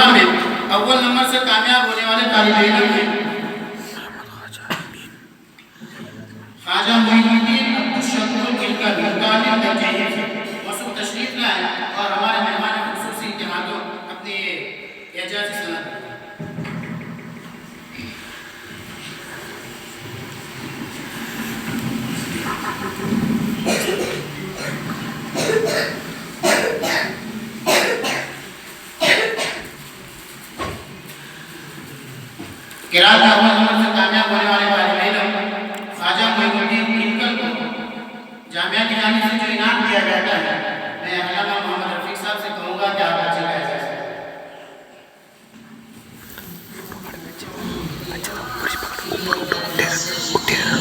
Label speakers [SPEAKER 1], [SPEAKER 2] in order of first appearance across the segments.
[SPEAKER 1] طلبہ میں اول نمبر سے کامیاب ہونے والے طالب علم ہیں خواجہ معین الدین عبدالشکور گلکر، طالب درجہ ایک، موصوف تشریف لائے اور ہمارے مہمان خصوصی کے ہاتھوں اپنی اعجازی سند قرأت اول نمبر سے کامیاب ہونے والے طالب علم خواجہ معین الدین گلکر کو جامعہ کی جانب سے جو انعام دیا جاتا ہے، میں علامہ محمد رفیق صاحب سے کہوں گا کہ آپ اچھے کہہ سکتے ہیں۔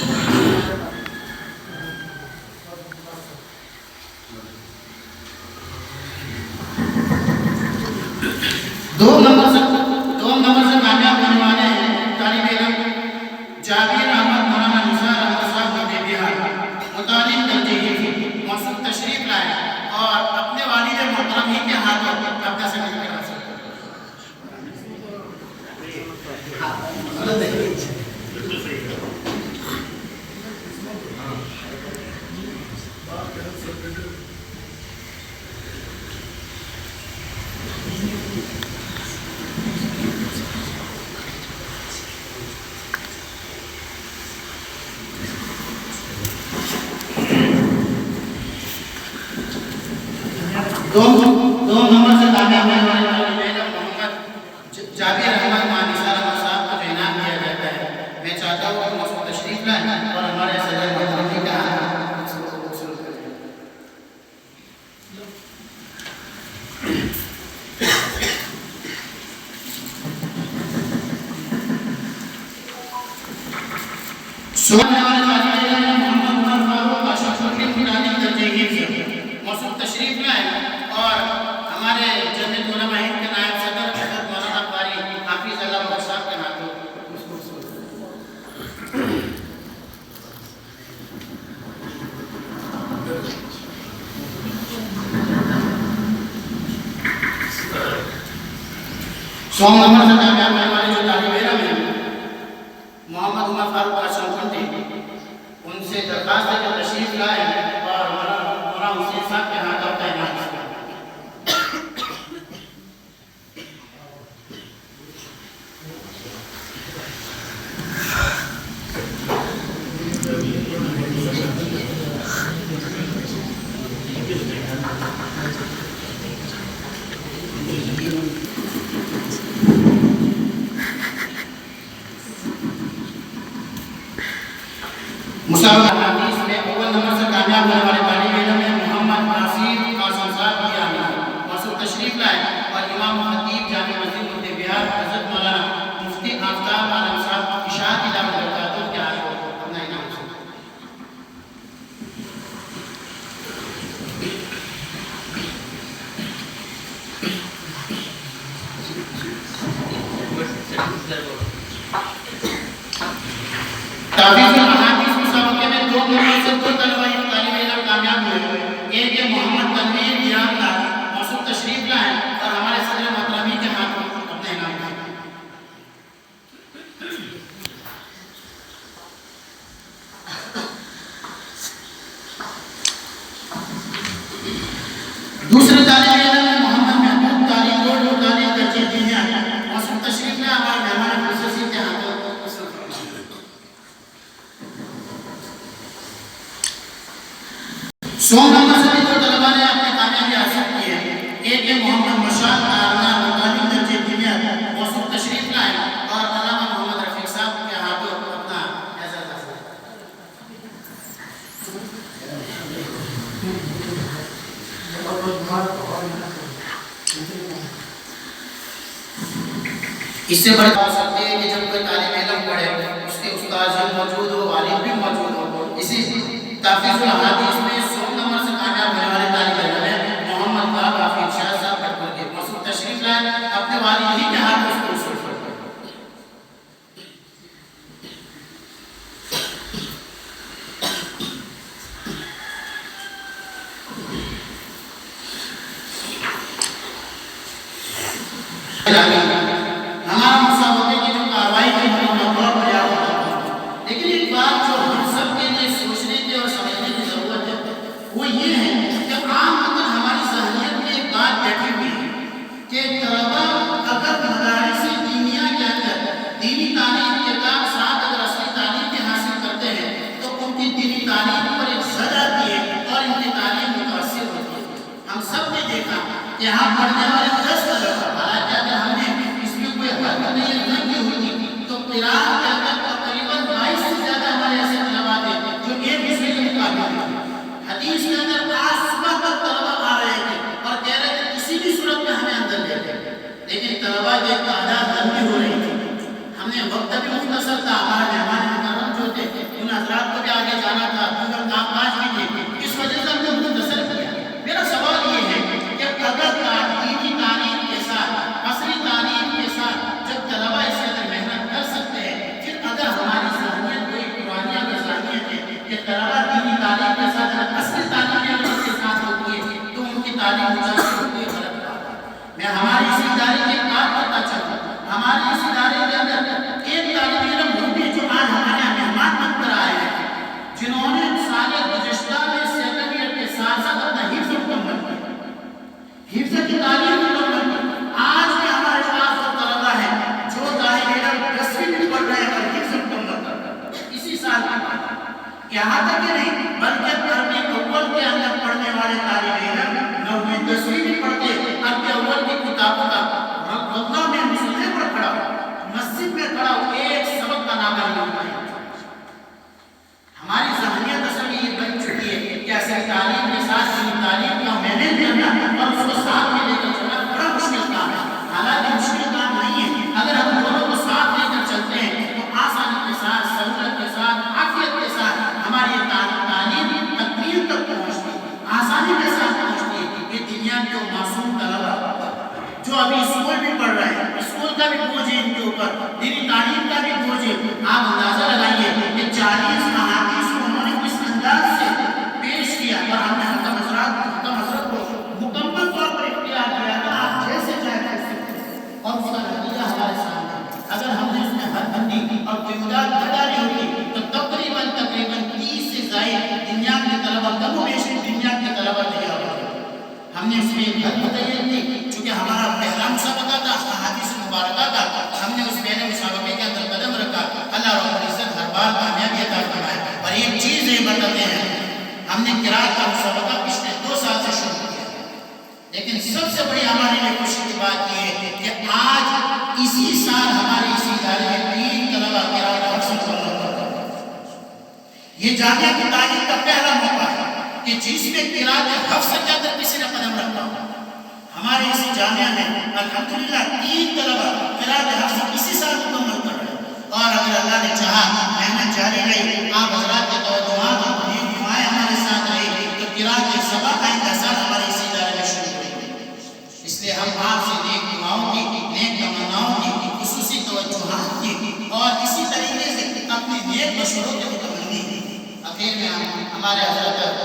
[SPEAKER 1] دو نمبر سے کامیاب ہونے والے طالب علم جابر احمد مولانا نثار احمد صاحب بردے بہار، متعلم درجہ ایک، موصوف تشریف لائے اور اپنے والد محترم ہی کے ہاتھوں اپنا سند کرا سکتے دو نمبر سے کامیاب ہونے والے طالب علم محمد جابر احمد نثار احمد صاحب کو جو انعام دیا جاتا ہے، میں چاہتا ہوں کہ موصوف تشریف لائیں اور ہمارے صدر محترم کا وصول کریں۔ سونے والے طالب علم محمد عمر فاروق اشرف الدین درجہ ایک سے موصوف تشریف لائیں اور ہمارے جمعیت علماء ہند کے نائب صدر حضرت مولانا قاری حافظ اللہ بخش صاحب کے ہاتھوں سو نمبر سے کامیاب ہونے والے جو طالب علم ہیں محمد عمر فاروق اشرف ان سے درخواست ہے کہ تشریف لائیں اور مولانا حسین صاحب کے ہاتھوں کا انعام دیں۔ مسابقہ حدیث میں اول نمبر سے کامیاب ہونے والے طالب علم ہیں محمد ناصر قاسم صاحب کی آمین، موصوف تشریف لائے اور امام خطیب جامع مسجد بردے بہار حضرت مولانا مفتی آفتاب عالم صاحب اشاعت ادارہ برکاتہ کے ہاتھوں اپنا انعام حاصل کریں۔ تحفیظ الاحادیث مسابقے میں دو نمبر سے دو طالب علم کامیاب ہوئے، ایک ہے محمد تنویر دیانت موصوف تشریف لائیں اور ہمارے صدر محترم کے ہاتھوں اپنا انعام دیں۔ دوسرے طالب علم محمد محمود طالب گوڑ طالب درجہ تین، موصوف تشریف لائیں ہمارے مہمان خصوصی کے ہاتھوں سو نمبر سے بھی دو طلباء نے اپنی کامیابی حاصل کی ہے، ایک ہے محمد مشاق کارنا مطالب درجہ تین، موصوف تشریف لائیں اور علامہ محمد رفیق صاحب کے ہاتھوں اپنا اعزاز حاصل اس سے بڑھ ہو سکتے ہیں کہ جب کوئی طالب علم پڑھے اس کے استاذ بھی موجود ہو، والد بھی موجود ہو۔ اسی تحفیظ الاحادیث میں 100 نمبر سے کامیاب ہونے والے طالب علم ہیں محمد باب حفیظ شاہ صاحب کٹور کے، موصوف تشریف لائیں اپنے والد ہی کے ہاتھ اس کو وصول فرمائیں۔ جامعہ यहाँ पढ़ने वाले 10 तलबा, हालांकि अगर हमने इसमें कोई हद नहीं की होती तो क़िराअत के अंदर तकरीबन 22 से ज़्यादा हमारे ऐसे तलबा थे जो एक दूसरे के मुकाबले थे। हदीस के अंदर आज सुबह तक तलबा आ रहे थे और कह रहे थे किसी भी सूरत में हमें अंदर ले लें, लेकिन तलबा की तादाद लंबी हो रही थी। हमने वक्त भी मुख्तसर था, हमारे मेहमान मुकर्रम जो थे उन हजरात को भी आगे जाना था, दूसरा कामकाज भी थे, इस वजह से हमने मुख्तसर किया। मेरा सवाल ये है कि अगर दीनी तालीम के साथ, असली तालीम के साथ जब तलबा इसके अंदर मेहनत कर सकते हैं, फिर अगर हमारी ज़हनियत कोई पुरानी अगर ज़हनियत है कि तलबा दीनी तालीम के साथ असली तालीम के साथ होती है तो उनकी तालीम कोई गलत बात है। मैं हमारे इस इदारे की बात करना चाहता हूँ। हमारे इस इदारे के अंदर एक तालिब इल्म वो भी जो आज हमारे यहाँ मेहमान बनकर आए हैं, जिन्होंने साल गुज़िश्ता में सेकंड ईयर के साथ साथ अपना हिफ्ज़ मुकम्मल किया, हिफ्ज़ की तालीम मुकम्मल की। आज भी हमारे पास वो तलबा है जो तालिब इल्म 10वीं में पढ़ रहे हैं और हिफ्ज़ मुकम्मल कर रहे हैं इसी साल की बात। यहाँ तक ही नहीं बल्कि अरबी अव्वल के अंदर पढ़ने वाले तालिब इल्म 9वीं 10वीं में पढ़ते अरबी अव्वल की किताबों का रौज़ा में मुसल्ले पर खड़ा हो, मस्जिद में खड़ा हो, एक सबक का नाम नहीं होता है। हमारी ज़हनियत असल में ये बन चुकी है कि असली तालीम के साथ दीनी तालीम का मैनेज करना और उसको साथ में लेकर चलना बड़ा मुश्किल काम है। हालांकि मुश्किल काम नहीं है, अगर हम दोनों को साथ लेकर चलते हैं तो आसानी के साथ, सहूलत के साथ, आफियत के साथ हमारी तालीम तकमील तक पहुँचती है, आसानी के साथ पहुँचती है। ये दुनिया के मासूम तलबा जो अभी स्कूल भी पढ़ रहे हैं, स्कूल का भी बोझ है इनके ऊपर, दीनी तालीम का भी बोझ है। आप अंदाजा लगाइए कि 40 अहादीस को उन्होंने किस अंदाज से पेश किया और हमने हज़रत को मुकम्मल तौर पर इख्तियार किया था। आप जैसे चाहे वैसे और उसका नतीजा हमारे सामने। अगर हमने उसमें हद बंदी और क़ियामत न डाली होती तो तकरीबन 30 से ज़ायद दुनिया के तलबा कमोबेश दुनिया के तलबा तैयार हो। हमने उसमें एक हद बताई थी, चूँकि हमारा पहला मुसाबका था, अहादीस मुबारका था, हमने उस पहले मुसाबके के अंदर कदम रखा। अल्लाह रब्बुल इज़्ज़त हर बार कामयाबी अता फरमाए। और एक चीज़ ये बताते हैं, हमने क़िराअत का मुसाबका पिछले 2 साल से शुरू किया, लेकिन सबसे बड़ी हमारे लिए खुशी की बात ये है कि आज इसी साल हमारे इस इदारे में 3 तलबा क़िराअत हासिल कर रहे हैं। ये जामिया की तालीम का पहला मौका है कि जिसमें क़िराअत हफ्ज़ के अंदर किसी ने कदम रखा। हमारे इसी जामिया में अल्हम्दुलिल्लाह 3 तलबा क़िराअत हफ्ज़ इसी साल मुकम्मल कर रहे हैं। और अगर अल्लाह ने चाहा मेहनत जारी रही, आप हज़रात के तवज्जुहात और दुआएं हमारे साथ रही तो क़िराअत के सबक आइंदा साल हमारे इसी इदारे में शुरू करेंगे। इसलिए हम आपसे नेक दुआओं की, नेक तमन्नाओं की, खुसूसी तवज्जुहात की और इसी तरीके से अपने नेक मशवरों के मुतमन्नी हैं। आखिर में हमारे हज़रत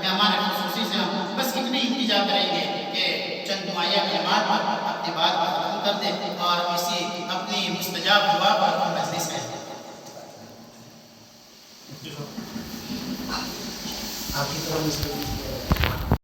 [SPEAKER 1] मेहमान खुसूसी से हम बस इतनी इंतज़ार करेंगे कि चंद दुआया कलिमात पर अपनी बात को ख़त्म कर दें और इसी अपनी मुस्तजाब दुआ पर मजलिस में आपकी तरफ